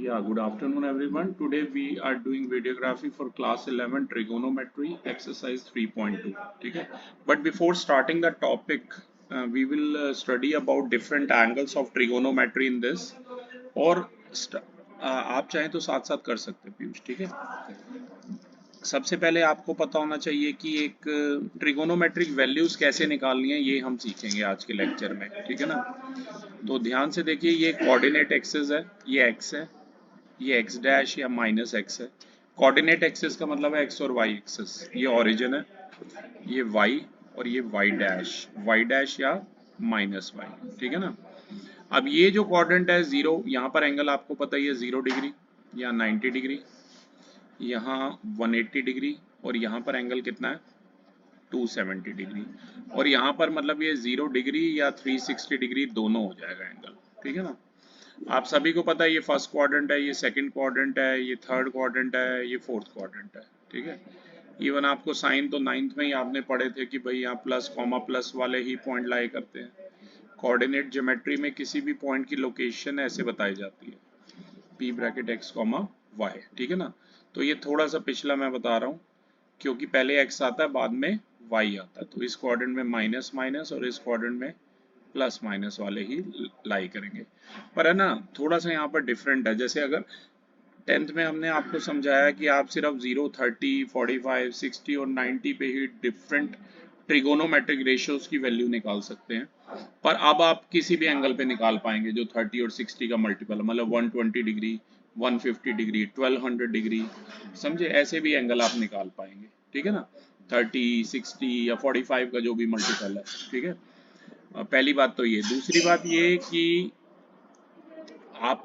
Yeah, good afternoon everyone. Today we are doing videography for class 11 trigonometry exercise 3.2. ठीक है? But before starting the topic, we will study about different angles of trigonometry in this. और आप चाहें तो साथ साथ कर सकते हैं पीयूष, ठीक है? सबसे पहले आपको पता होना चाहिए कि एक ट्रिगोनोमेट्रिक वैल्यूज कैसे निकालनी है, ये हम सीखेंगे आज के लेक्चर में, ठीक है ना? तो ध्यान से देखिए, ये कोऑर्डिनेट एक्सिस है, ये एक्स है, ये एक्स डैश या माइनस एक्स है। कोऑर्डिनेट एक्सिस का मतलब है एक्स और वाई एक्सिस। ये ओरिजिन है, ये वाई और ये वाई डैश या माइनस वाई, ठीक है ना? अब ये जो क्वाड्रेंट है जीरो, यहाँ पर एंगल आपको पता ही है 0 डिग्री या 90 डिग्री, यहाँ 180 डिग्री और यहाँ पर एंगल कितना है 270 डिग्री, और यहाँ पर मतलब ये 0 डिग्री या 360 डिग्री दोनों हो जाएगा एंगल, ठीक है ना? आप सभी को पता है ये फर्स्ट क्वाड्रेंट है, ये सेकंड क्वाड्रेंट है, ये थर्ड क्वाड्रेंट है, ये फोर्थ क्वाड्रेंट है, ठीक है? इवन आपको साइन तो 9th में ही आपने पढ़े थे कि भाई यहाँ प्लस कॉमा प्लस वाले ही पॉइंट लाई करते हैं। कोऑर्डिनेट ज्योमेट्री में किसी भी पॉइंट की लोकेशन ऐसे बताई जाती है, P bracket X comma Y, ठीक है ना? तो ये थोड़ा सा पिछला मैं बता रहा हूँ, क्योंकि पहले एक्स आता है बाद में वाई आता है, तो इस क्वाड्रेंट में माइनस माइनस और इस क्वाड्रेंट में प्लस माइनस वाले ही लाई करेंगे। पर है ना, थोड़ा सा यहाँ पर डिफरेंट है। जैसे अगर 10th में हमने आपको समझाया कि आप सिर्फ 0, 30, 45, 60 और 90 पे ही डिफरेंट ट्रिगोनोमेट्रिक रेशियोज की वैल्यू निकाल सकते हैं, पर अब आप किसी भी एंगल पे निकाल पाएंगे जो 30 और 60 का मल्टीपल, मतलब 120 डिग्री, 150 डिग्री, 1200 डिग्री, समझे? ऐसे भी एंगल आप निकाल पाएंगे, ठीक है ना? 30, 60 या 45 का जो भी मल्टीपल है, ठीक है? पहली बात तो ये। दूसरी बात ये कि आप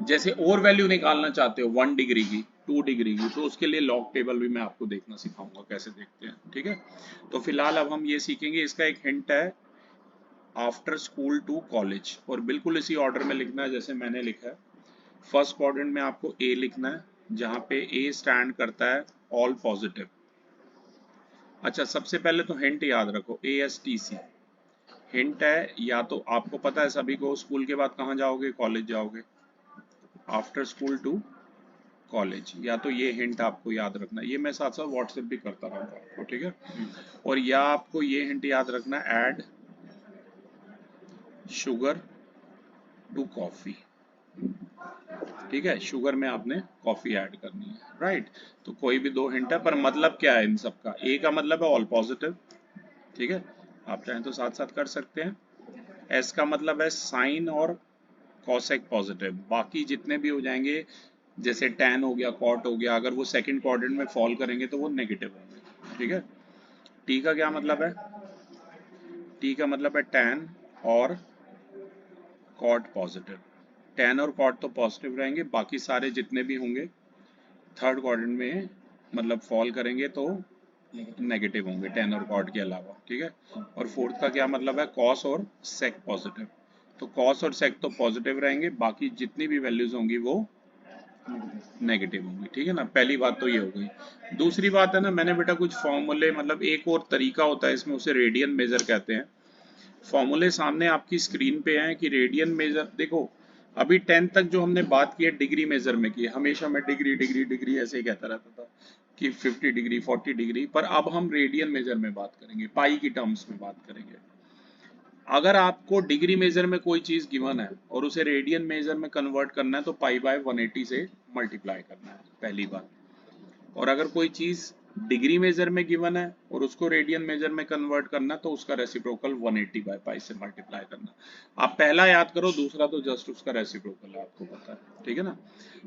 जैसे और वैल्यू निकालना चाहते हो 1 डिग्री की, 2 डिग्री की, तो उसके लिए लॉग टेबल भी मैं आपको देखना सिखाऊंगा कैसे देखते हैं, ठीक है? तो फिलहाल अब हम ये सीखेंगे, इसका एक हिंट है आफ्टर स्कूल टू कॉलेज, और बिल्कुल इसी ऑर्डर में लिखना है जैसे मैंने लिखा है। फर्स्ट क्वाड्रेंट में आपको ए लिखना है, जहां पे ए स्टैंड करता है ऑल पॉजिटिव। अच्छा, सबसे पहले तो हिंट याद रखो, ASTC हिंट है। या तो आपको पता है सभी को, स्कूल के बाद कहाँ जाओगे? कॉलेज जाओगे, आफ्टर स्कूल टू कॉलेज। या तो ये हिंट आपको याद रखना, ये मैं साथ साथ व्हाट्सएप भी करता रहूंगा आपको, ठीक है? और या आपको ये हिंट याद रखना, ऐड शुगर टू कॉफी, ठीक है? शुगर में आपने कॉफी ऐड करनी है, राइट? तो कोई भी दो हिंट है, पर मतलब क्या है इन सब का? ए का मतलब है ऑल पॉजिटिव, ठीक है? आप चाहें तो साथ साथ कर सकते हैं। एस का मतलब है साइन और कॉसेक पॉजिटिव, बाकी जितने भी हो जाएंगे, जैसे टैन हो गया, कॉट हो गया, अगर वो सेकंड क्वाड्रेंट में फॉल करेंगे तो वो नेगेटिव होंगे, ठीक है? टी का क्या मतलब है? टी का मतलब है टैन और कॉट पॉजिटिव। टैन और कॉट तो पॉजिटिव रहेंगे, बाकी सारे जितने भी होंगे थर्ड क्वाड्रेंट में मतलब फॉल करेंगे तो नेगेटिव होंगे, टैन और कॉट के अलावा, ठीक है? और फोर्थ का क्या मतलब है? कॉस और सेक पॉजिटिव। तो कॉस और सेक तो पॉजिटिव रहेंगे, बाकी जितनी भी वैल्यूज होंगी वो नेगेटिव होंगी, ठीक है ना? पहली बात तो ये हो गई। दूसरी बात है ना, मैंने बेटा कुछ फॉर्मूले, मतलब एक और तरीका होता है इसमें, उसे रेडियन मेजर कहते हैं। फॉर्मूले सामने आपकी स्क्रीन पे हैं कि रेडियन मेजर देखो। अभी 10th तक जो हमने बात की है डिग्री मेजर में की, हमेशा मैं डिग्री डिग्री डिग्री ऐसे ही कहता रहता था कि 50 डिग्री 40 डिग्री, पर अब हम रेडियन मेजर में बात करेंगे, पाई की टर्म्स में बात करेंगे। अगर आपको डिग्री मेजर में कोई चीज गिवन है और उसे रेडियन मेजर में कन्वर्ट करना है तो पाई बाय 180 से मल्टीप्लाई करना है, पहली बात। और अगर कोई चीज डिग्री मेजर में गिवन है और उसको रेडियन मेजर में कन्वर्ट करना तो उसका रेसिप्रोकल 180 बाय पाई से मल्टीप्लाई करना। आप पहला याद करो, दूसरा तो जस्ट उसका रेसिप्रोकल है, आपको पता है, ठीक है ना?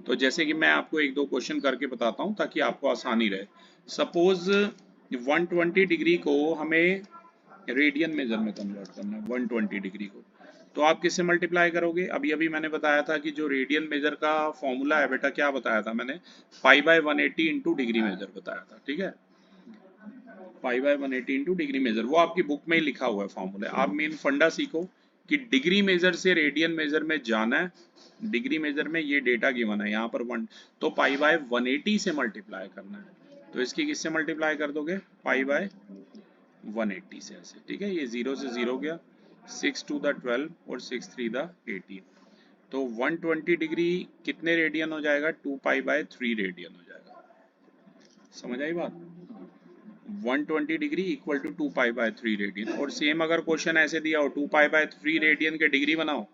तो जैसे कि मैं आपको एक दो क्वेश्चन करके बताता हूं ताकि आपको आसानी रहे। सपोज 120 डिग्री को हमें रेडियन मेजर में कन्वर्ट करना है, 120 डिग्री को, तो आप किससे मल्टीप्लाई करोगे? अभी अभी मैंने बताया था कि जो रेडियन मेजर का फॉर्मूला है बेटा, क्या बताया था मैंने? Pi by 180 into degree measure बताया था, ठीक है? Pi by 180 into degree measure, वो आपकी बुक में ही लिखा हुआ है फॉर्मूला। आप मेन फंडा सीखो कि डिग्री मेजर से रेडियन मेजर में जाना है। डिग्री मेजर में ये डेटा गिवन है यहाँ पर 1, तो पाई बाय 180 से मल्टीप्लाई करना है। तो इसकी किससे मल्टीप्लाई कर दोगे? पाई बाय 180 से, ऐसे, ठीक है? ये 0 से 0 गया, 6 2 द 12 और 6 3 द 18, तो 120 डिग्री कितने रेडियन हो जाएगा? 2π/3 रेडियन हो जाएगा। समझ आई बात? 120 डिग्री इक्वल टू 2π/3 रेडियन। और सेम अगर क्वेश्चन ऐसे दिया हो 2π/3 रेडियन के डिग्री बनाओ,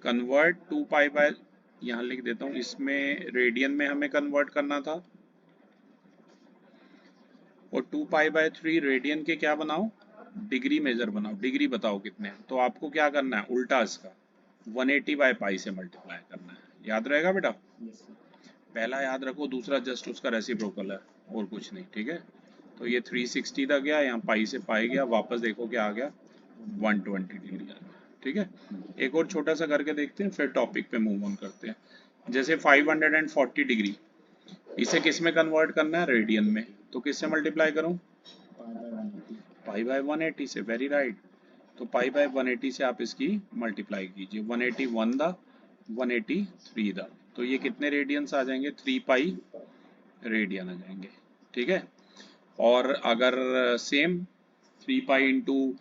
कन्वर्ट 2π, यहाँ लिख देता हूँ, इसमें रेडियन में हमें कन्वर्ट करना था, और 2π/3 रेडियन के क्या बनाओ? डिग्री मेजर बनाओ। डिग्री बताओ कितने हैं। तो आपको क्या करना है? उल्टा इसका 180/π से मल्टीप्लाई करना है। याद रहेगा बेटा? पहला याद रखो, दूसरा जस्ट उसका रेसिप्रोकल है और कुछ नहीं। ठीक है, तो ये 360 तक गया, यहाँ पाई से पाई गया, वापस देखो क्या आ गया? 120 डिग्री आ गया। ठीक है, एक और छोटा सा करके देखते हैं, फिर टॉपिक पे मूव ऑन करते हैं। जैसे 540 डिग्री, इसे किस में कन्वर्ट करना है? रेडियन में। तो किससे मल्टीप्लाई करूं? π/180 से। Very right. तो π/180 से आप इसकी मल्टीप्लाई कीजिए। 181 दा 183 दा, तो ये कितने रेडियंस आ जाएंगे? 3π रेडियन आ जाएंगे। ठीक है, और अगर सेम 3π इंटू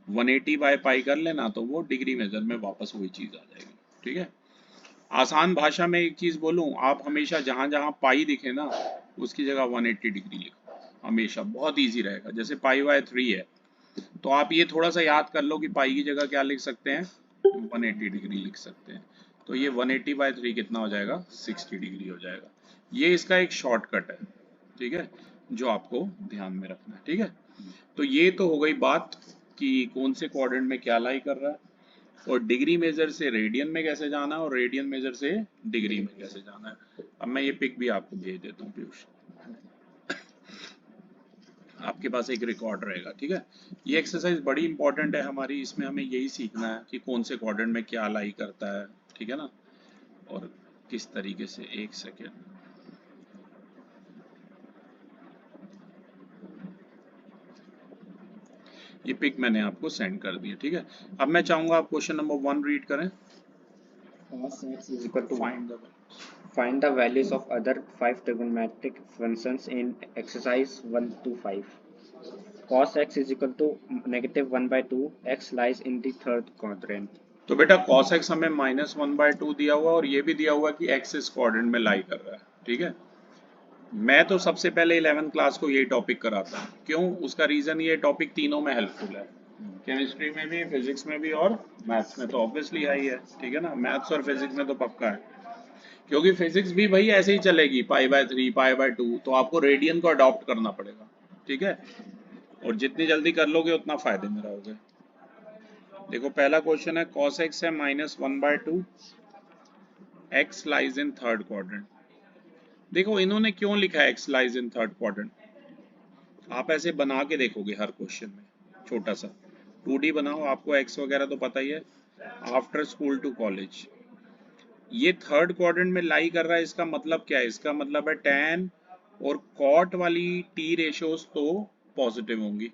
180/π कर लेना तो वो डिग्री मेजर में वापस वही चीज आ जाएगी। ठीक है, आसान भाषा में एक चीज बोलूं, आप हमेशा जहां जहां पाई दिखे ना उसकी जगह 180 डिग्री लिखो, हमेशा। बहुत इजी रहेगा। जैसे π/3 है, तो आप ये थोड़ा सा याद कर लो कि पाई की जगह क्या लिख सकते हैं? 180 डिग्री लिख सकते हैं। तो ये 180/3 कितना हो जाएगा? 60 डिग्री हो जाएगा। ये इसका एक शॉर्टकट है। ठीक है, जो आपको ध्यान में रखना है। ठीक है, तो ये तो हो गई बात कि कौन से क्वाड्रेंट में क्या लाई कर रहा है, और डिग्री मेजर से रेडियन में कैसे जाना है, और रेडियन मेजर से डिग्री में कैसे जाना है। अब मैं ये पिक भी आपको भेज देता हूँ पीयूष, आपके पास एक रिकॉर्ड रहेगा। ठीक है, ये एक्सरसाइज बड़ी इंपॉर्टेंट है हमारी, इसमें हमें यही सीखना है कि कौन से क्वाड्रेंट में क्या लाई करता है। ठीक है ना, और किस तरीके से। एक सेकेंड, ये पिक मैंने आपको सेंड कर दिया। ठीक है, अब मैं चाहूंगा आप क्वेश्चन नंबर 1 रीड करें। Cos x is equal to find the find the values of other 5 trigonometric functions in exercise 1 to 5. Cos x is equal to -1/2. X lies in the third quadrant. तो बेटा cos x हमें -1/2 दिया हुआ, और ये भी दिया हुआ कि x इस क्वाड्रेंट में लाई कर रहा है। ठीक है, मैं तो सबसे पहले 11th क्लास को यही टॉपिक कराता हूँ। क्यों? उसका रीजन ये टॉपिक तीनों में हेल्पफुल है, केमिस्ट्री में भी, फिजिक्स में भी, और मैथ्स में तो ऑब्वियसली है ही है। ठीक है ना, मैथ्स और फिजिक्स में तो पक्का है, क्योंकि फिजिक्स भी भाई ऐसे ही चलेगी, π/3 π/2, तो आपको रेडियन को अडॉप्ट करना पड़ेगा। ठीक है, और जितनी जल्दी कर लोगे उतना फायदे में रहोगे। देखो पहला क्वेश्चन है, cos x है -1/2, x lies in third quadrant. देखो इन्होंने क्यों लिखा है x lies in third quadrant, आप ऐसे बना के देखोगे हर क्वेश्चन में, छोटा सा 2D बनाओ, आपको x वगैरह तो पता ही है। आफ्टर स्कूल टू कॉलेज, ये थर्ड क्वाड्रेंट में लाई कर रहा है, इसका मतलब क्या है? इसका मतलब है tan और cot वाली t रेशियोज तो पॉजिटिव होंगी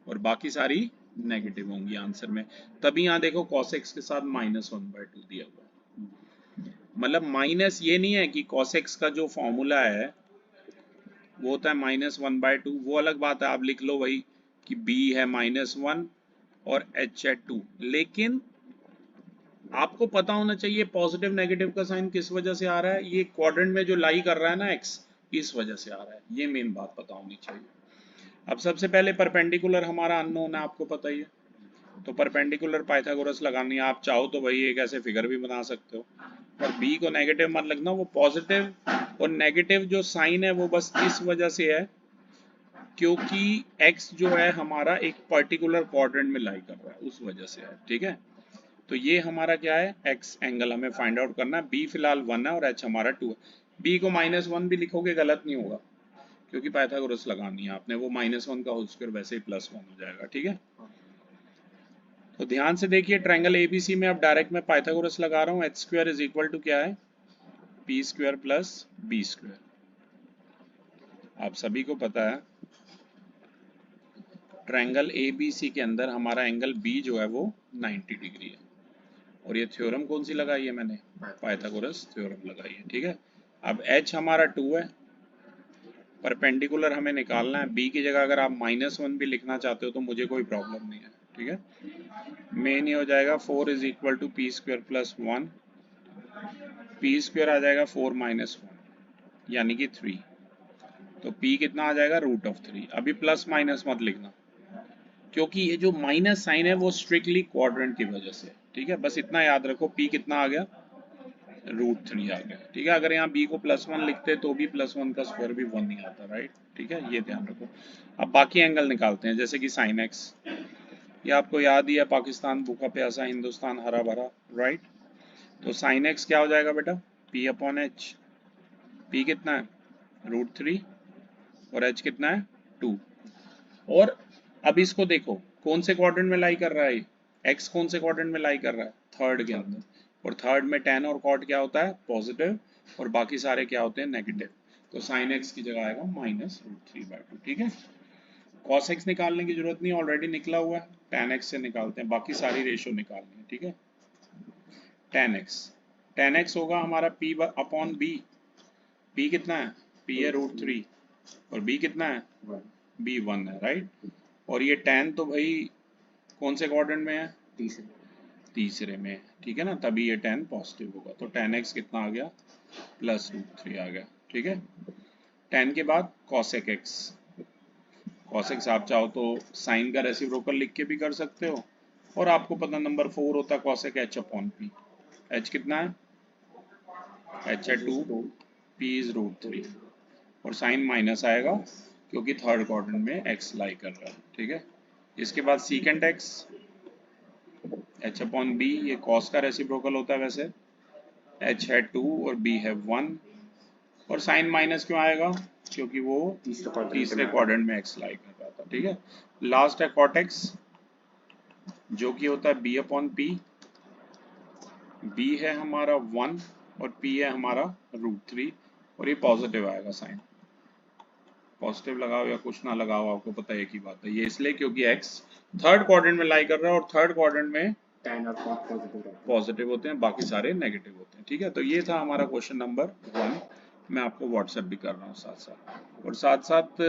और बाकी सारी नेगेटिव होंगी आंसर में। तभी यहाँ देखो cos x के साथ -1/2 दिया हुआ है। मतलब माइनस ये नहीं है कि cos x का जो फॉर्मूला है वो होता है -1/2, वो अलग बात है, आप लिख लो वही कि b है -1 और h है 2, लेकिन आपको पता होना चाहिए पॉजिटिव नेगेटिव का साइन किस वजह से आ रहा है। ये क्वाड्रेंट में जो लाई कर रहा है ना x, इस वजह से आ रहा है, ये मेन बात पता होनी चाहिए। अब सबसे पहले परपेंडिकुलर हमारा अननोन है, आपको पता ही है, तो परपेंडिकुलर पाइथागोरस लगानी है। आप चाहो तो भाई एक ऐसे फिगर भी बना सकते हो, पर b को नेगेटिव मत लगना, वो पॉजिटिव और नेगेटिव जो साइन है वो बस इस वजह से है क्योंकि x जो है हमारा एक पर्टिकुलर क्वाड्रेंट में लाई कर रहा है, उस वजह से है। ठीक है, तो ये हमारा क्या है? x एंगल हमें फाइंड आउट करना है। b फिलहाल 1 है और h हमारा 2 है। b को -1 भी लिखोगे गलत नहीं होगा, क्योंकि पाइथागोरस लगानी है आपने, वो -1 का होल स्क्वायर वैसे ही +1 हो जाएगा। ठीक है, तो ध्यान से देखिए, ट्रायंगल ABC में अब डायरेक्ट मैं पाइथागोरस लगा रहा हूँ। h² इज इक्वल टू क्या है? p² plus b²। आप सभी को पता है ट्रायंगल ABC के अंदर हमारा एंगल B जो है वो 90 डिग्री है, और ये थ्योरम कौन सी लगाई है मैंने? पाइथागोरस थ्योरम लगाई है। ठीक है, अब h हमारा 2 है, परपेंडिकुलर हमें निकालना है। b की जगह अगर आप -1 भी लिखना चाहते हो तो मुझे कोई प्रॉब्लम नहीं है, ठीक है। मेन ये हो जाएगा 4 is equal to P square plus 1, P square आ जाएगा 4 माइनस 1 यानी कि 3, तो p कितना आ जाएगा रूट ऑफ 3। अभी प्लस माइनस मत लिखना क्योंकि ये जो माइनस साइन है वो स्ट्रिक्टली क्वाड्रेंट की वजह से, ठीक है। बस इतना याद रखो, p कितना आ गया, रूट 3 आ गया, ठीक है। अगर यहाँ b को प्लस 1 लिखते तो भी प्लस 1 का स्क्वायर भी 1 ही आता, राइट, ठीक है, ये ध्यान रखो। अब बाकी एंगल निकालते हैं, जैसे कि साइन x, ये आपको याद ही है, पाकिस्तान भूखा प्यासा, हिंदुस्तान हरा भरा, राइट। तो साइन x क्या हो जाएगा बेटा, p अपॉन एच, p कितना है रूट 3 और h कितना है 2। और अब इसको देखो कौन से क्वाड्रेंट में लाई कर रहा है, x कौन से क्वाड्रेंट में लाई कर रहा है, थर्ड के अंदर, और थर्ड में tan और cot क्या होता है, पॉजिटिव, और बाकी सारे क्या होते हैं, नेगेटिव। तो sin x की जगह आएगा माइनस रूट 3/2, ठीक है। cos x निकालने की जरूरत नहीं, ऑलरेडी निकला हुआ है, tan x से निकालते हैं, बाकी सारी रेशियो निकालनी है, ठीक है। tan x होगा हमारा p अपॉन b, p कितना है, p है रूट 3 और b कितना है, b 1 है, राइट। और ये tan तो भाई कौन से क्वाड्रेंट में है, तीसरे में, ठीक है ना, तभी ये tan पॉजिटिव होगा। तो tan x कितना आ गया, प्लस रूट 3 आ गया, ठीक है। tan के बाद cosec x, cosec x आप चाहो तो साइन का रेसिप्रोकल लिख के भी कर सकते हो, और आपको पता नंबर 4 होता है cosec h upon p, h कितना है, h है 2, p इज रूट 3, और साइन माइनस आएगा क्योंकि थर्ड क्वाड्रेंट में x लाई कर रहा है, ठीक है। इसके बाद secant x, h upon b, ये cos का रेसिप्रोकल होता है वैसे, h है 2 और b है 1, और साइन माइनस क्यों आएगा, क्योंकि वो तीसरे क्वाड्रेंट में x लाई कर रहा था, ठीक है। लास्ट है cot x, जो कि होता है b अपॉन p, b है हमारा 1 और p है हमारा रूट 3, और ये पॉजिटिव आएगा साइन, पॉजिटिव लगाओ या कुछ ना लगाओ आपको पता है एक ही बात है, ये इसलिए क्योंकि x थर्ड क्वाड्रेंट में लाई कर रहा है, और थर्ड क्वाड्रेंट में tan और cot पॉजिटिव होते हैं, बाकी सारे नेगेटिव होते हैं, ठीक है। तो ये था हमारा क्वेश्चन नंबर 1, मैं आपको व्हाट्सएप भी कर रहा हूँ साथ साथ, और साथ साथ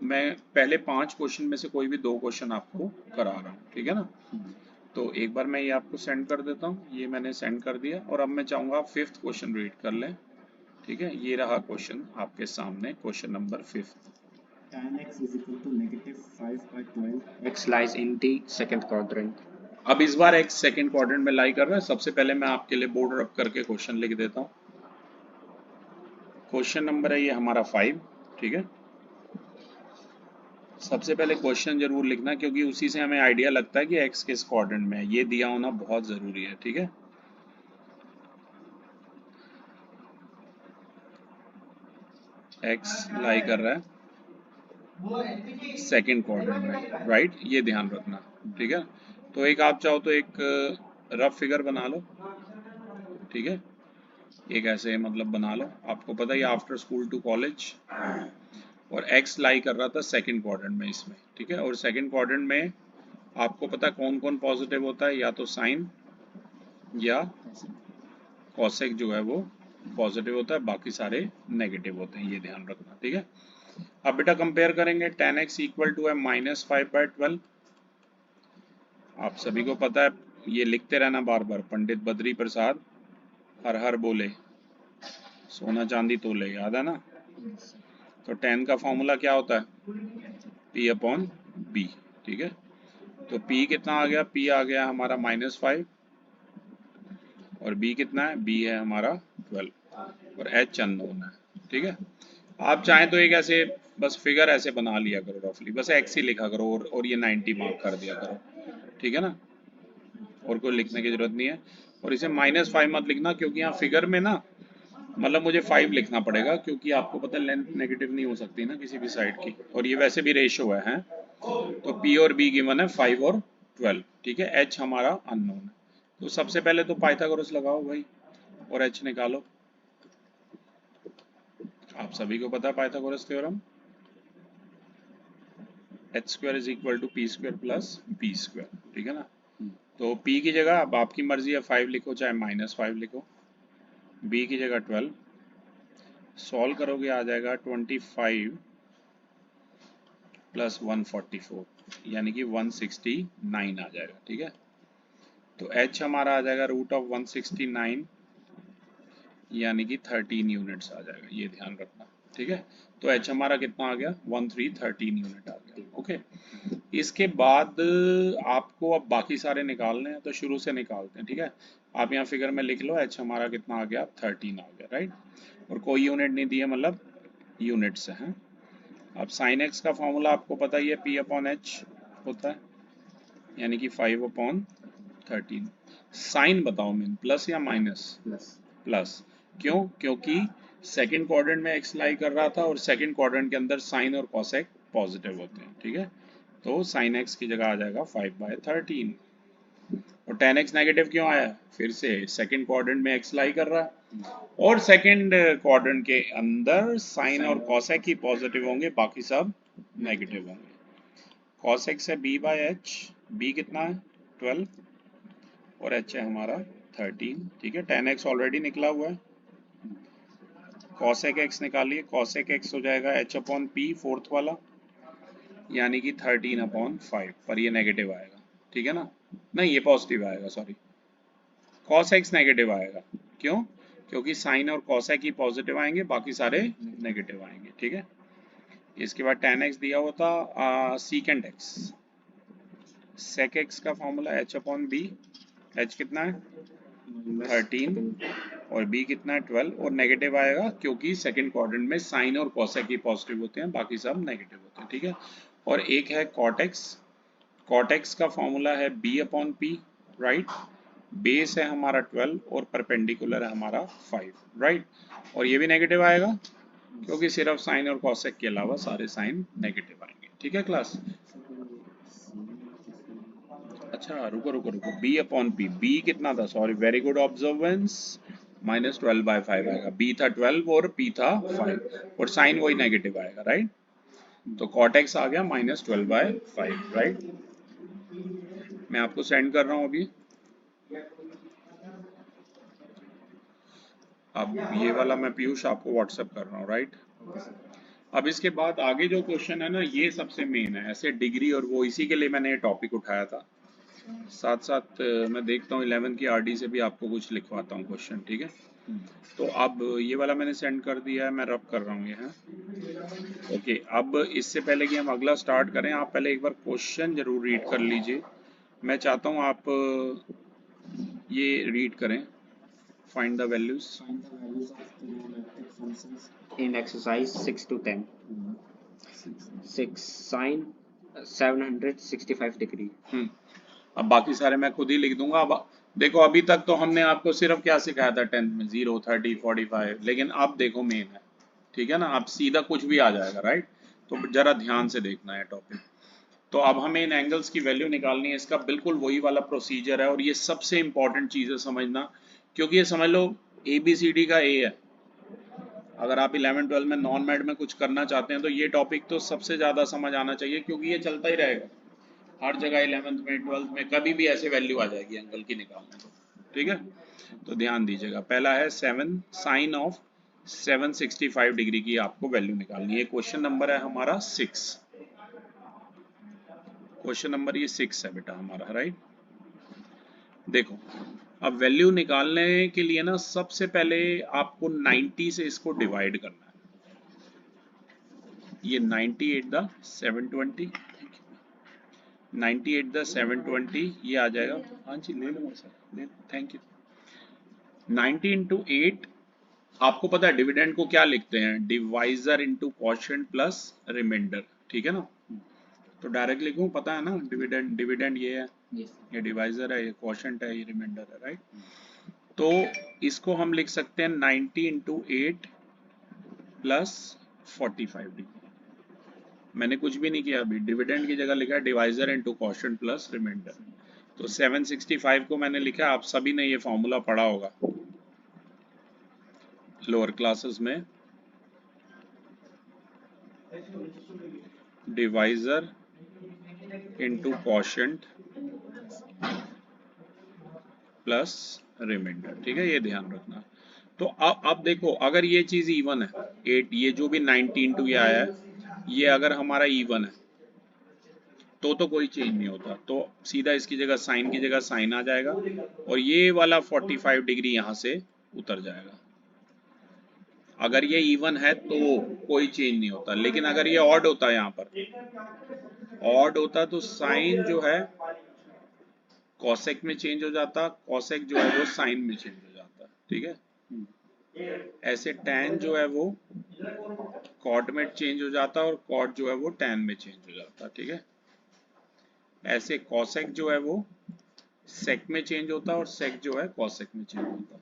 मैं पहले 5 क्वेश्चन में से कोई भी 2 क्वेश्चन आपको करा रहा हूँ, ठीक है ना। तो एक बार मैं ये आपको सेंड कर देता हूँ, ये मैंने सेंड कर दिया, और अब मैं चाहूँगा आप 5th क्वेश्चन रीड कर लें, ठीक है। ये रहा क्वेश्चन आपके सामने, question number 5। tan x is equal to negative 5/12 x lies in the second quadrant। अब इस बार x सेकंड क्वाड्रेंट में लाई कर रहा है। सबसे पहले मैं आपके लिए बोर्ड रब करके क्वेश्चन लिख देता हूँ। क्वेश्चन नंबर है ये हमारा 5, ठीक है। सबसे पहले क्वेश्चन जरूर लिखना क्योंकि उसी से हमें आइडिया लगता है कि x किस क्वाड्रेंट में है, ये दिया होना बहुत जरूरी है, ठीक है। x लाई कर रहा है सेकंड क्वाड्रेंट में, राइट, ये ध्यान रखना, ठीक है। तो एक आप चाहो तो एक रफ फिगर बना लो, ठीक है, एक ऐसे मतलब बना लो, आपको पता ही आफ्टर स्कूल टू कॉलेज, और x लाई कर रहा था सेकंड क्वाड्रेंट में इसमें, ठीक है। और सेकंड क्वाड्रेंट में आपको पता कौन कौन पॉजिटिव होता है, या तो साइन या कॉसेक जो है वो पॉजिटिव होता है, बाकी सारे नेगेटिव होते हैं, ये ध्यान रखना, ठीक है। अब बेटा कंपेयर करेंगे, tan x इक्वल टू है -5/12, आप सभी को पता है, ये लिखते रहना बार बार, पंडित बद्री प्रसाद हर हर बोले सोना चांदी तोले, याद है ना। तो tan का फॉर्मूला क्या होता है, p अपॉन b, ठीक है। तो p कितना आ गया, p आ गया हमारा -5, और b कितना है, b है हमारा 12, और h अननोन है, ठीक है। आप चाहें तो एक ऐसे बस फिगर ऐसे बना लिया करो रफली, बस x ही लिखा करो, और ये 90 मार्क कर दिया करो, ठीक है ना, और कोई लिखने की जरूरत नहीं है। और इसे -5 मत लिखना क्योंकि यहाँ फिगर में ना मतलब मुझे 5 लिखना पड़ेगा, क्योंकि आपको पता है लेंथ नेगेटिव नहीं हो सकती ना किसी भी साइड की, और ये वैसे भी रेशियो है, हैं? तो p और b गिवन है 5 और 12, ठीक है। h हमारा अननोन है, तो सबसे पहले तो पाइथागोरस लगाओ भाई और h निकालो। आप सभी को पता है Pythagoras theorem, h² is equal to p² plus b², ठीक है ना। तो p की जगह अब आपकी मर्जी है 5 लिखो चाहे -5 लिखो, b की जगह 12, सॉल्व करोगे आ जाएगा 25 प्लस 144, यानी कि 169 आ जाएगा। ठीक है, तो h हमारा आ जाएगा रूट ऑफ 169 यानी कि 13 यूनिट्स आ जाएगा, ये ध्यान रखना। ठीक है, तो h हमारा कितना आ गया 1313 यूनिट आ गया। ओके, इसके बाद आपको अब बाकी सारे निकालने हैं, तो शुरू से निकालते हैं। ठीक है, आप यहाँ फिगर में लिख लो h हमारा कितना आ गया 13 आ गया, राइट। और कोई यूनिट नहीं दिया, मतलब यूनिट से है। अब साइन x का फॉर्मूला आपको पता ही है, p अपॉन h होता है, यानी कि 5/13। साइन बताओ मीन प्लस या माइनस? प्लस। क्यों? क्योंकि सेकंड क्वाड्रेंट में x लाई कर रहा था और सेकंड क्वाड्रेंट के अंदर साइन और कॉसेक पॉजिटिव होते हैं। ठीक है, तो साइन x की जगह आ जाएगा 5/13। और tan x नेगेटिव क्यों आया? फिर से सेकंड क्वाड्रेंट में x लाई कर रहा है और सेकंड क्वाड्रेंट के अंदर साइन और कॉसेक ही पॉजिटिव होंगे, बाकी सब नेगेटिव होंगे। कॉसेक से b/h, b कितना है 12 और h है हमारा 13। ठीक है, tan x ऑलरेडी निकला हुआ है, कॉसेक x निकालिए, कॉसेक x हो जाएगा h अपॉन p फोर्थ वाला, यानी कि 13/5, पर ये नेगेटिव आएगा। ठीक है ना, नहीं ये पॉजिटिव आएगा, सॉरी, कॉस x नेगेटिव आएगा। क्यों? क्योंकि साइन और कॉसेक ही पॉजिटिव आएंगे, बाकी सारे नेगेटिव आएंगे। ठीक है, इसके बाद tan x दिया होता secant x, sec x का formula h upon b, h कितना है 13 और b कितना है 12, और नेगेटिव आएगा क्योंकि सेकंड क्वाड्रेंट में साइन और कॉसेक ही पॉजिटिव होते हैं, बाकी सब नेगेटिव होते हैं। ठीक है, और एक है cot x, cot x का फॉर्मूला है b upon p, right. Base है हमारा 12 और परपेंडिकुलर है हमारा 5, राइट। और ये भी नेगेटिव आएगा क्योंकि सिर्फ साइन और कॉसेक के अलावा सारे साइन नेगेटिव आएंगे। ठीक है क्लास, अच्छा रुको रुको रुको, b अपॉन p, b कितना था, सॉरी, वेरी गुड ऑब्जर्वेंस, -12/5 आएगा। b था 12 और p था 5 और साइन वही नेगेटिव आएगा, राइट। तो cot x आ गया -12/5, राइट। मैं आपको सेंड कर रहा हूँ अभी। अब ये वाला मैं पीयूष आपको व्हाट्सएप कर रहा हूँ, राइट। अब इसके बाद आगे जो क्वेश्चन है ना, ये सबसे मेन है, ऐसे डिग्री और वो, इसी के लिए मैंने ये टॉपिक उठाया था। साथ साथ मैं देखता हूँ 11 की आरडी से भी आपको कुछ लिखवाता हूँ क्वेश्चन। ठीक है, तो अब ये वाला मैंने सेंड कर दिया है, मैं रब कर रहा हूँ ये है। ओके, अब इससे पहले कि हम अगला स्टार्ट करें, आप पहले एक बार क्वेश्चन जरूर रीड कर लीजिए। मैं चाहता हूँ आप ये रीड करें, find the values in exercise 6 to 10. 6 sine 765 degree. अब बाकी सारे मैं खुद ही लिख दूंगा। अब देखो, अभी तक तो हमने आपको सिर्फ क्या सिखाया था 10th में, 0, 30, 45, लेकिन अब देखो मेन है। ठीक है ना, अब सीधा कुछ भी आ जाएगा, राइट। तो जरा ध्यान से देखना है टॉपिक। तो अब हमें इन एंगल्स की वैल्यू निकालनी है, इसका बिल्कुल वही वाला प्रोसीजर है, और ये सबसे इंपॉर्टेंट चीज है समझना, क्योंकि ये समझ लो ABCD का A है। अगर आप 11-12 में नॉन मैड में कुछ करना चाहते हैं तो ये टॉपिक तो सबसे ज्यादा समझ आना चाहिए, क्योंकि ये चलता ही रहेगा हर जगह, 11th में 12th में कभी भी ऐसे वैल्यू आ जाएगी एंगल की निकालने को। ठीक है, तो ध्यान दीजिएगा। पहला है 7 साइन ऑफ 765 डिग्री की आपको वैल्यू निकालनी है। क्वेश्चन नंबर है हमारा 6, क्वेश्चन नंबर ये 6 है बेटा हमारा, राइट। देखो, अब वैल्यू निकालने के लिए ना सबसे पहले आपको 90 से इसको डिवाइड करना है। ये 98 द 720, 98 द 720 ये आ जाएगा। हाँ जी ले लूँगा सर, ले, थैंक यू। 90 इंटू 8, आपको पता है डिविडेंड को क्या लिखते हैं, divisor into quotient plus remainder. ठीक है ना, तो डायरेक्ट लिखूं, पता है ना, डिविडेंड, डिविडेंड ये है, ये डिवाइजर है, ये क्वोशिएंट है, ये रिमाइंडर है, राइट। तो इसको हम लिख सकते हैं 90 इंटू 8 प्लस 45 डिग्री। मैंने कुछ भी नहीं किया अभी, डिविडेंड की जगह लिखा है divisor into quotient plus remainder. तो 765 को मैंने लिखा, आप सभी ने ये फॉर्मूला पढ़ा होगा लोअर क्लासेस में, divisor into quotient plus remainder. ठीक है, ये ध्यान रखना। तो अब देखो, अगर ये चीज इवन है 8, ये जो भी 19 टू ये आया है, ये अगर हमारा इवन है तो कोई चेंज नहीं होता, तो सीधा इसकी जगह साइन की जगह साइन आ जाएगा और ये वाला 45 डिग्री यहाँ से उतर जाएगा। अगर ये इवन है तो कोई चेंज नहीं होता, लेकिन अगर ये ऑड होता है, यहाँ पर ऑड होता तो साइन जो है कॉसेक में चेंज हो जाता, कॉसेक जो है वो साइन में चेंज हो जाता। ठीक है, ऐसे टैन जो है वो कॉट में चेंज हो जाता और कॉट जो है वो टैन में चेंज हो जाता। ठीक है, ऐसे कॉसेक जो है वो सेक में चेंज होता और सेक जो है कॉसेक में चेंज होता।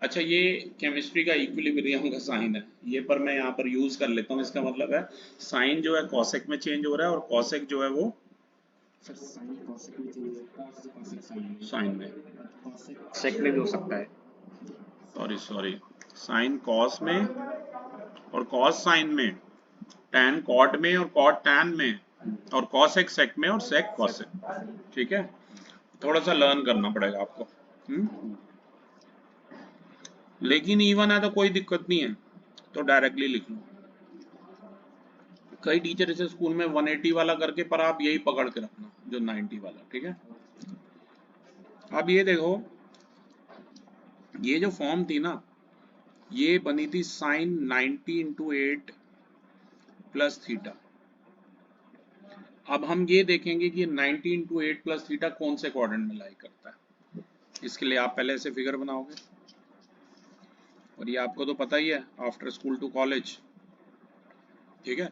अच्छा, ये केमिस्ट्री का इक्विलिब्रियम का साइन है ये, पर मैं यहाँ पर यूज कर लेता हूँ। इसका मतलब है साइन जो है कॉसेक में चेंज हो रहा है और कॉसेक जो है वो साइन में, सेक में भी हो सकता है। सॉरी साइन कॉस में और कॉस साइन में, टैन कॉट में और कॉट टैन में, और कॉसेक सेक में और सेक कॉसेक। ठीक है, थोड़ा सा लर्न करना पड़ेगा आपको। लेकिन इवन है तो कोई दिक्कत नहीं है, तो डायरेक्टली लिख लो। कई टीचर इसे स्कूल में 180 वाला करके, पर आप यही पकड़ के रखना जो 90 वाला। ठीक है, अब ये देखो, ये जो फॉर्म थी ना, ये बनी थी साइन 90 इंटू 8 प्लस थीटा। अब हम ये देखेंगे कि 90 इंटू 8 प्लस थीटा कौन से क्वाड्रेंट में लाई करता है। इसके लिए आप पहले से फिगर बनाओगे, और ये आपको तो पता ही है, आफ्टर स्कूल टू कॉलेज। ठीक है,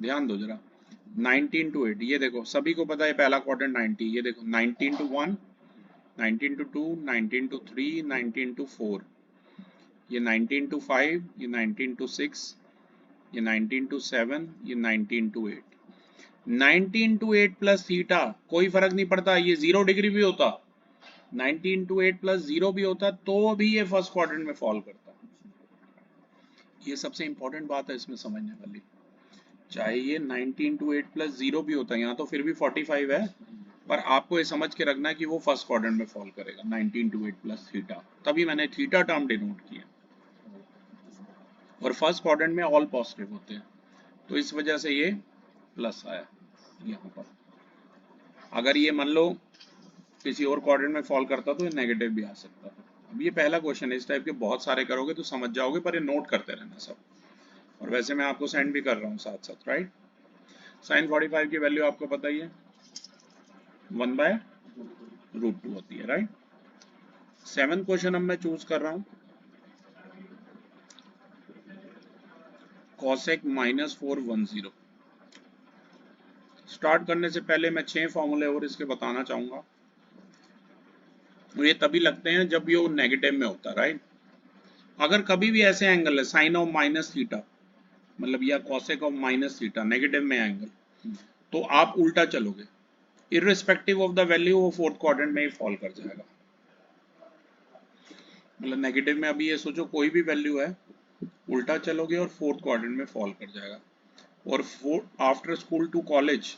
ध्यान दो जरा, 90 इंटू 8, ये देखो सभी को पता है पहला क्वाड्रेंट 90, ये देखो 90 इंटू 1, 90 इंटू 2, 90 इंटू 3, 90 इंटू 4, ये 90 इंटू 5, ये 90 इंटू 6, ये 90 इंटू 7, ये 90 इंटू 8। 90 इंटू 8 प्लस थीटा कोई फर्क नहीं पड़ता, ये 0 डिग्री भी होता, 90 इंटू 8 प्लस 0 भी होता, तो भी ये फर्स्ट क्वाड्रेंट में फॉल करता। ये सबसे इंपॉर्टेंट बात है इसमें समझने वाली। चाहे ये 90 इंटू 8 प्लस 0 भी होता है, यहाँ तो फिर भी 45 है, पर आपको ये समझ के रखना है कि वो फर्स्ट क्वाड्रेंट में फॉल करेगा 90 इंटू 8 प्लस थीटा, तभी मैंने थीटा टर्म डिनोट किया। और फर्स्ट क्वाड्रेंट में ऑल पॉजिटिव होते हैं, तो इस वजह से ये प्लस आया यहाँ पर। अगर ये मान लो किसी और क्वाड्रेंट में फॉल करता तो ये नेगेटिव भी आ सकता था। अब ये पहला क्वेश्चन है, इस टाइप के बहुत सारे करोगे तो समझ जाओगे, पर ये नोट करते रहना सब। और वैसे मैं आपको सेंड भी कर रहा हूँ साथ साथ, राइट। साइन 45 की वैल्यू आपको पता ही है, 1/√2 होती है, राइट। 7th क्वेश्चन अब मैं चूज कर रहा हूँ, कॉसेक -410। स्टार्ट करने से पहले मैं 6 फॉर्मूले और इसके बताना चाहूंगा। ये तभी लगते हैं जब ये नेगेटिव में होता है, राइट। अगर कभी भी ऐसे एंगल है साइन ऑफ माइनस थीटा, मतलब या cosec of minus theta negative में एंगल, तो आप उल्टा चलोगे, इररिस्पेक्टिव ऑफ द वैल्यू वो फोर्थ क्वाड्रेंट में ही फॉल कर जाएगा। मतलब नेगेटिव में अभी ये सोचो कोई भी वैल्यू है, उल्टा चलोगे और फोर्थ क्वाड्रेंट में फॉल कर जाएगा। और after school to college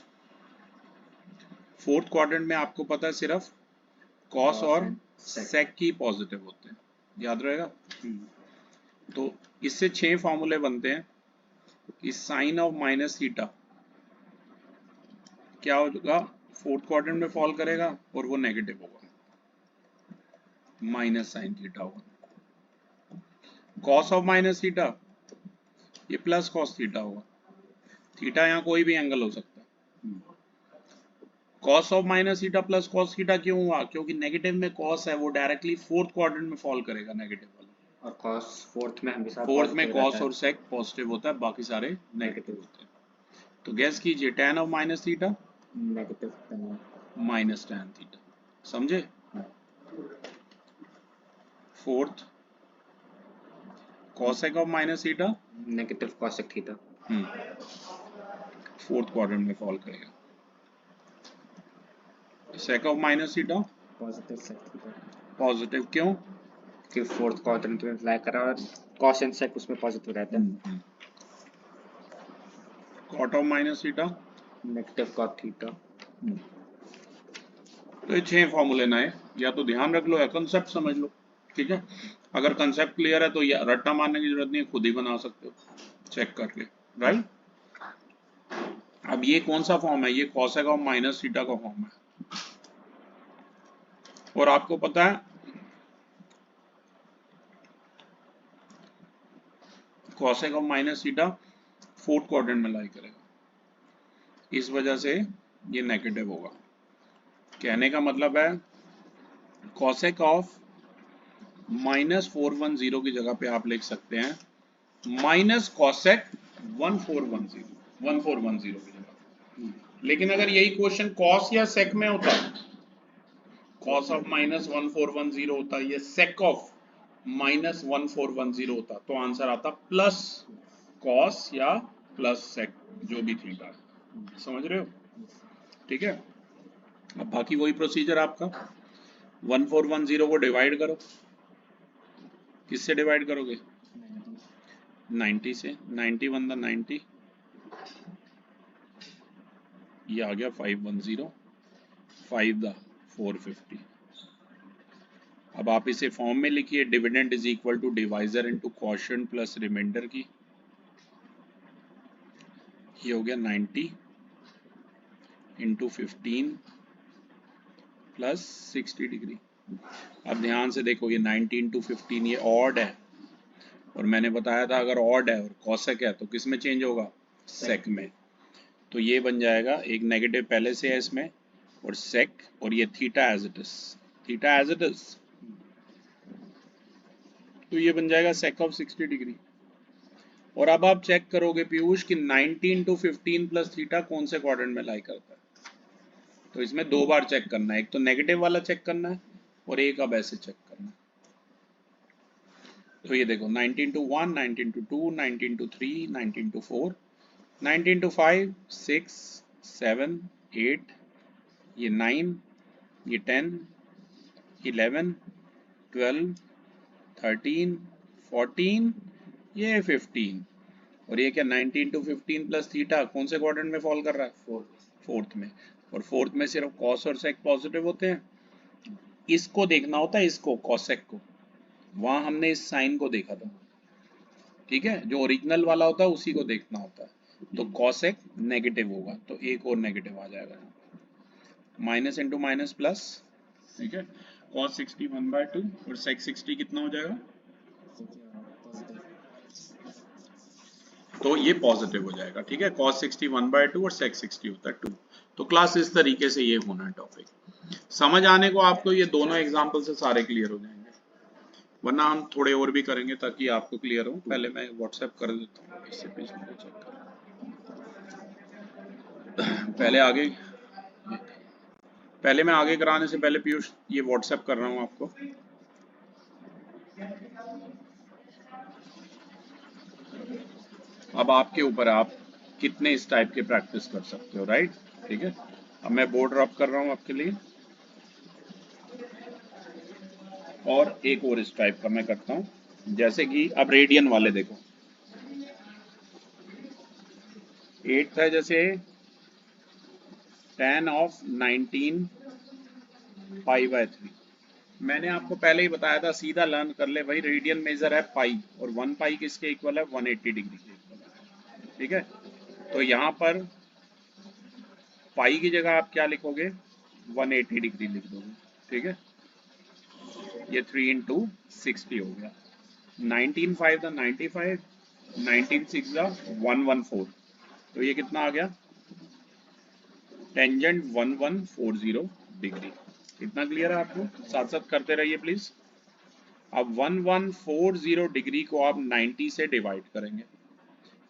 fourth quadrant में आपको पता है सिर्फ कॉस और सेक की पॉजिटिव होते हैं, याद रहेगा। तो इससे 6 फॉर्मूले बनते हैं कि साइन ऑफ माइनस थीटा क्या होगा, फोर्थ क्वाड्रेंट में फॉल करेगा और वो नेगेटिव होगा, माइनस साइन थीटा होगा। कॉस ऑफ माइनस थीटा ये प्लस कॉस थीटा होगा, थीटा यहाँ कोई भी एंगल हो सकता है। Cos of minus theta plus cos theta क्यों हुआ, क्योंकि नेगेटिव में कॉस है, वो डायरेक्टली फोर्थ क्वाड्रेंट में फॉल करेगा नेगेटिव वाला, और कॉस फोर्थ में हमेशा फोर्थ में कॉस और सेक पॉजिटिव होता है, बाकी सारे नेगेटिव होते हैं। तो गैस कीजिए tan of minus theta negative minus tan theta, समझे। Fourth cosec of minus theta negative cosec theta, fourth quadrant में फॉल करेगा। Sec of minus theta positive sec theta, positive क्यों, कि फोर्थ क्वाड्रेंट में लाई कर रहा है और कॉस एंड सेक उसमें पॉजिटिव रहता है। Cot of minus theta negative cot theta. तो ये 6 फॉर्मूले नए, या तो ध्यान रख लो या कंसेप्ट समझ लो। ठीक है, अगर कंसेप्ट क्लियर है तो या रट्टा मारने की जरूरत नहीं, खुद ही बना सकते हो चेक करके, राइट। अब ये कौन सा फॉर्म है, ये कॉसेक ऑफ माइनस थीटा का फॉर्म है। और आपको पता है cosec of minus theta fourth quadrant में लाई करेगा, इस वजह से ये नेगेटिव होगा। कहने का मतलब है कॉसेक ऑफ -410 की जगह पे आप लिख सकते हैं माइनस कॉसेक 1410 की जगह। लेकिन अगर यही क्वेश्चन कॉस या सेक में होता, कॉस ऑफ -1410 होता, ये सेक ऑफ -1410 होता, तो आंसर आता प्लस कॉस या प्लस सेक, जो भी थीटा है। समझ रहे हो? ठीक है। अब बाकी वही प्रोसीजर आपका, 1410 को डिवाइड करो, किससे डिवाइड करोगे? 90 से। 90 वन द 90, ये आ गया 510, 5 द 450। अब आप इसे फॉर्म में लिखिए, dividend is equal to divisor into quotient plus remainder की। ये हो गया 90 इंटू 15 प्लस 60 डिग्री। अब ध्यान से देखो, ये 90 इंटू 15 ये ऑड है, और मैंने बताया था अगर ऑड है और कॉसेक है तो किस में चेंज होगा? सेक में। तो ये बन जाएगा, एक नेगेटिव पहले से है इसमें, और सेक, और ये theta as it is, theta as it is, तो ये बन जाएगा सेक ऑफ 60 डिग्री। और अब आप चेक करोगे पीयूष कि 90 इंटू 15 प्लस थीटा कौन से क्वाड्रेंट में लाई करता है। तो इसमें दो बार चेक करना है, एक तो नेगेटिव वाला चेक करना है और एक अब ऐसे चेक करना है। तो ये देखो 90 into 1, 90 into 2, 90 into 3, 90 into 4, 90 into 5, 6, 7, 8, ये 9, ये 10, 11, 12, 13, 14, ये 15, और ये क्या 90 इंटू 15 प्लस थीटा कौन से क्वाड्रेंट में फॉल कर रहा है? फोर्थ में। और फोर्थ में सिर्फ कॉस और सेक पॉजिटिव होते हैं, इसको देखना होता है, इसको कॉसेक को, वहां हमने इस साइन को देखा था। ठीक है, जो ओरिजिनल वाला होता है उसी को देखना होता है। तो कॉसेक नेगेटिव होगा, तो एक और नेगेटिव आ जाएगा, माइनस इंटू माइनस प्लस। ठीक है, कॉस 60 1/2 और सेक 60 कितना हो जाएगा? तो ये पॉजिटिव हो जाएगा। ठीक है, cos 60 1/2 और sec 60 होता है 2। तो क्लास इस तरीके से ये होना है टॉपिक। समझ आने को आपको ये दोनों एग्जांपल से सारे क्लियर हो जाएंगे, वरना हम थोड़े और भी करेंगे ताकि आपको क्लियर हो। पहले मैं व्हाट्सएप कर देता हूँ, इससे पेज में चेक कर पहले आगे, पहले मैं आगे कराने से पहले पीयूष ये व्हाट्सएप कर रहा हूँ आपको। अब आपके ऊपर, आप कितने इस टाइप के प्रैक्टिस कर सकते हो, राइट? ठीक है, अब मैं बोर्ड रब कर रहा हूँ आपके लिए, और एक और इस टाइप का मैं करता हूँ। जैसे कि अब रेडियन वाले देखो, 8 है जैसे tan ऑफ 19 π/3। मैंने आपको पहले ही बताया था, सीधा लर्न कर ले भाई, रेडियन मेजर है पाई, और 1 पाई किसके इक्वल है? 180 डिग्री के इक्वल है। ठीक है, तो यहाँ पर पाई की जगह आप क्या लिखोगे? 180 डिग्री लिख दोगे। ठीक है, ये 3 इंटू 60 हो गया, 19 5 द 95, 19 6 द 114, तो ये कितना आ गया? Tangent 1140 degree. इतना क्लियर है आपको? साथ साथ करते रहिए प्लीज। अब 1140 डिग्री को आप 90 से डिवाइड करेंगे,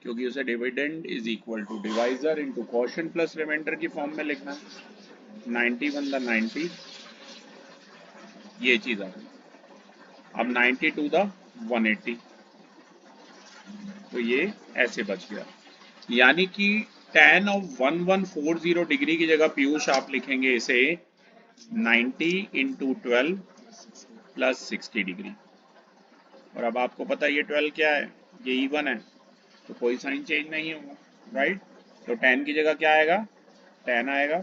क्योंकि उसे dividend is equal to divisor into quotient plus remainder की फॉर्म में लिखना है। 90 वन द 90, ये चीज आ गई। अब 90 टू द 180, तो ये ऐसे बच गया। यानी कि tan ऑफ 1140 डिग्री की जगह पीयूष आप लिखेंगे इसे 90 इंटू 12 प्लस 60 डिग्री। और अब आपको पता है ये 12 क्या है? ये इवन है, तो कोई साइन चेंज नहीं होगा, राइट? तो tan की जगह क्या आएगा? tan आएगा,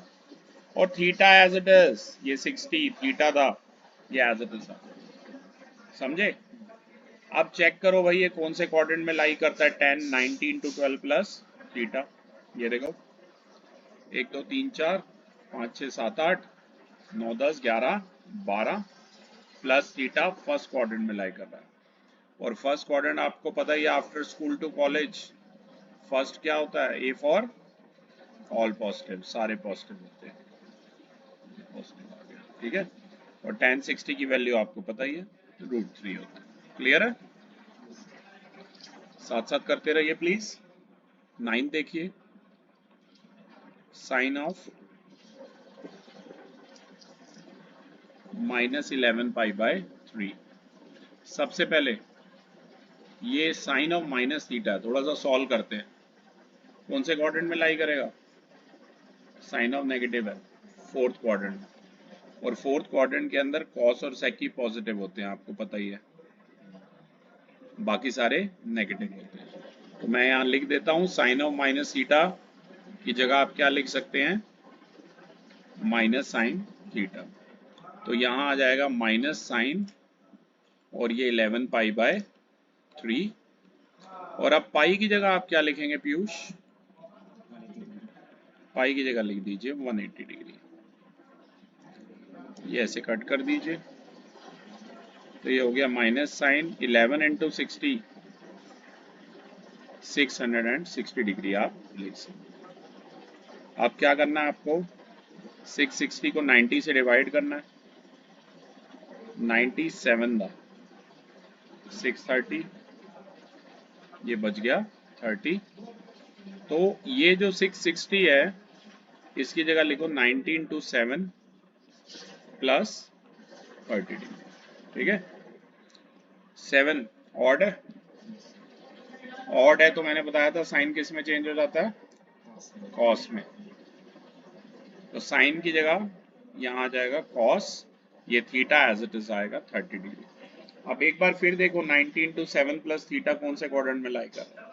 और थीटा एज इट इज, ये 60 थीटा था, ये एज इट इज। समझे? अब चेक करो भाई, ये कौन से क्वाड्रेंट में लाई करता है tan 90 इंटू 12 प्लस थीटा? ये देखो 1 2 3 4 5 6 7 8 9 10 11 12 प्लस थीटा फर्स्ट क्वाड्रेंट में लाई कर रहा है। और फर्स्ट क्वाड्रेंट आपको पता ही है, after school to college first क्या होता है, ए फॉर ऑल पॉजिटिव, सारे पॉजिटिव होते हैं। पॉजिटिव आ गया, ठीक है। और tan 60 की वैल्यू आपको पता ही है, √3 होता है। क्लियर है? साथ साथ करते रहिए प्लीज। 9 देखिए, साइन ऑफ -11π/3। सबसे पहले ये साइन ऑफ माइनस थीटा थोड़ा सा सॉल्व करते हैं। कौन से क्वाड्रेंट में लाई करेगा? साइन ऑफ नेगेटिव है फोर्थ क्वाड्रेंट, और फोर्थ क्वाड्रेंट के अंदर कॉस और सेक ही पॉजिटिव होते हैं, आपको पता ही है, बाकी सारे नेगेटिव होते हैं। तो मैं यहाँ लिख देता हूँ साइन ऑफ माइनस थीटा की जगह आप क्या लिख सकते हैं, माइनस साइन थीटा। तो यहाँ आ जाएगा माइनस साइन और ये 11π/3। और अब पाई की जगह आप क्या लिखेंगे पीयूष? पाई की जगह लिख दीजिए 180 डिग्री। ये ऐसे कट कर दीजिए, तो ये हो गया माइनस साइन 11 × 60, 660 डिग्री आप लिख सकते। अब क्या करना है आपको, 660 को 90 से डिवाइड करना है, 97 दा 630, ये बच गया 30। तो ये जो 660 है इसकी जगह लिखो 19 × 7 प्लस 30 डिग्री, ठीक है। 7 ऑड है, ऑड है तो मैंने बताया था साइन किस में चेंज हो जाता है, कॉस में। तो साइन की जगह यहाँ आ जाएगा कॉस, ये थीटा एज इट इज आएगा 30 डिग्री। अब एक बार फिर देखो 19 × 7 प्लस थीटा कौन से क्वाड्रेंट में लाई कर रहा है,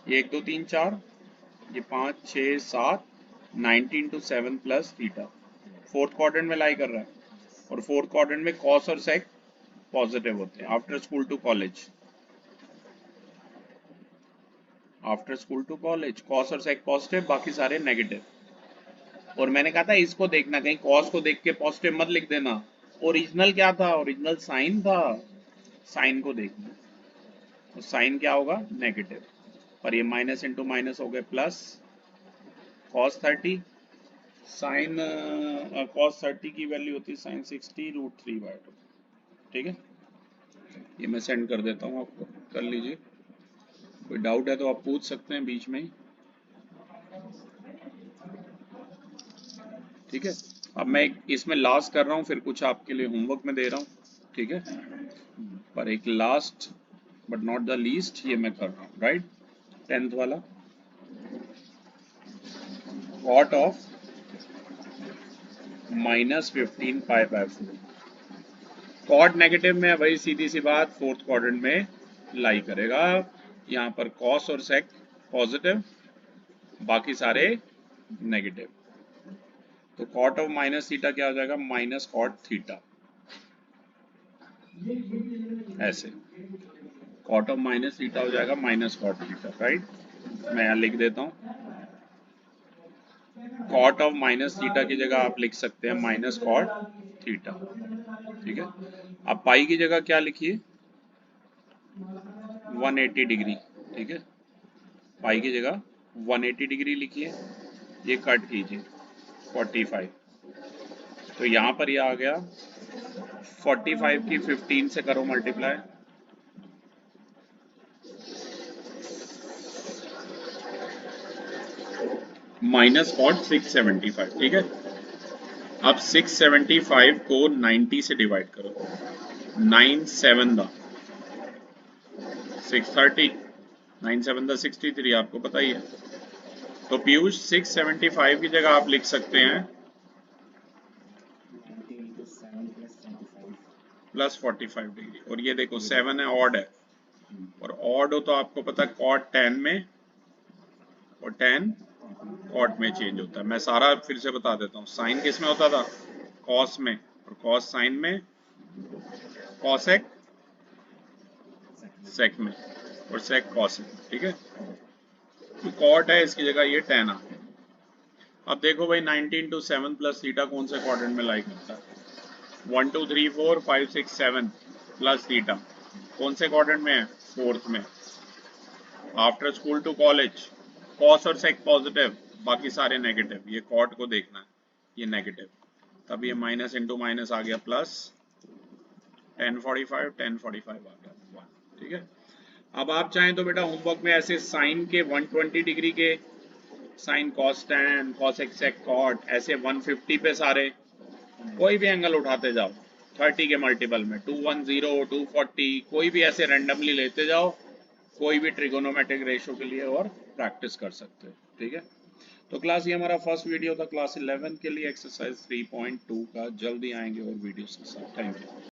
ये 1 2 3 4, ये 5 6 7, 19 × 7 प्लस थीटा फोर्थ क्वाड्रेंट में लाई कर रहा है। और फोर्थ क्वाड्रेंट में कॉस और सेक पॉजिटिव होते हैं after school to college. After school to college cos और सेक पॉजिटिव, बाकी सारे नेगेटिव। और मैंने कहा था इसको देखना, कहीं कॉस को देख के पॉजिटिव मत लिख देना। ओरिजिनल क्या था, ओरिजिनल साइन था, साइन को देखना। तो साइन क्या होगा, नेगेटिव, और ये माइनस इंटू माइनस हो गए प्लस कॉस 30। साइन कॉस 30 की वैल्यू होती है साइन 60 √3/2, ठीक है। ये मैं सेंड कर देता हूँ आपको, कर लीजिए। कोई डाउट है तो आप पूछ सकते हैं बीच में ही, ठीक है। अब मैं इसमें लास्ट कर रहा हूँ, फिर कुछ आपके लिए होमवर्क में दे रहा हूँ, ठीक है। पर एक last but not the least ये मैं कर रहा हूँ, राइट। 10th वाला, कॉट ऑफ -15π/4। कॉट नेगेटिव में वही सीधी सी बात, फोर्थ क्वाड्रेंट में लाई करेगा। यहाँ पर कॉस और सेक पॉजिटिव, बाकी सारे नेगेटिव। तो कॉट ऑफ माइनस थीटा क्या हो जाएगा, माइनस कॉट थीटा, ऐसे। कॉट ऑफ माइनस थीटा हो जाएगा माइनस कॉट थीटा, राइट। मैं यहाँ लिख देता हूँ, कॉट ऑफ माइनस थीटा की जगह आप लिख सकते हैं माइनस कॉट थीटा, ठीक है। अब पाई की जगह क्या लिखिए, 180 डिग्री, ठीक है। पाई की जगह 180 डिग्री लिखिए, ये कट कीजिए 45। तो यहाँ पर ये आ गया 45 की 15 से करो मल्टीप्लाई, माइनस कॉट 675, ठीक है। अब 675 को 90 से डिवाइड करो, 9 7 दा 630, 9 7 दा 63, आपको पता ही है। तो पीयूष 675 की जगह आप लिख सकते हैं +45 डिग्री। और ये देखो 7 है, ऑड है, और ऑड हो तो आपको पता है कॉट 10 में और 10 कॉट में चेंज होता है। मैं सारा फिर से बता देता हूँ, साइन किस में होता था, कॉस में, और कॉस साइन में, कॉसेक सेक में, और सेक कॉस में, ठीक है। तो कॉट है इसकी जगह ये 10 आ गया। अब देखो भाई 19 to 7 प्लस थीटा कौन से क्वाड्रेंट में लाई करता है? 1 2 3 4 5 6 7 प्लस थीटा कौन से क्वाड्रेंट में है? फोर्थ में। After school to college cos और सेक पॉजिटिव, बाकी सारे नेगेटिव। ये कॉट को देखना है, ये नेगेटिव, तब ये माइनस इंटू माइनस आ गया प्लस 1045 1045 आ गया 1। ठीक है, अब आप चाहें तो बेटा होमवर्क में ऐसे साइन के 120 डिग्री के, sine cos tan cos sec cot, ऐसे 150 पे सारे कोई भी एंगल उठाते जाओ 30 के मल्टीपल में, 210 240 कोई भी ऐसे रैंडमली लेते जाओ कोई भी ट्रिगोनोमेट्रिक रेशो के लिए और प्रैक्टिस कर सकते हो। ठीक है, तो क्लास ये हमारा फर्स्ट वीडियो था क्लास 11 के लिए एक्सरसाइज 3.2 का। जल्दी आएंगे और वीडियोस के साथ। Thank you.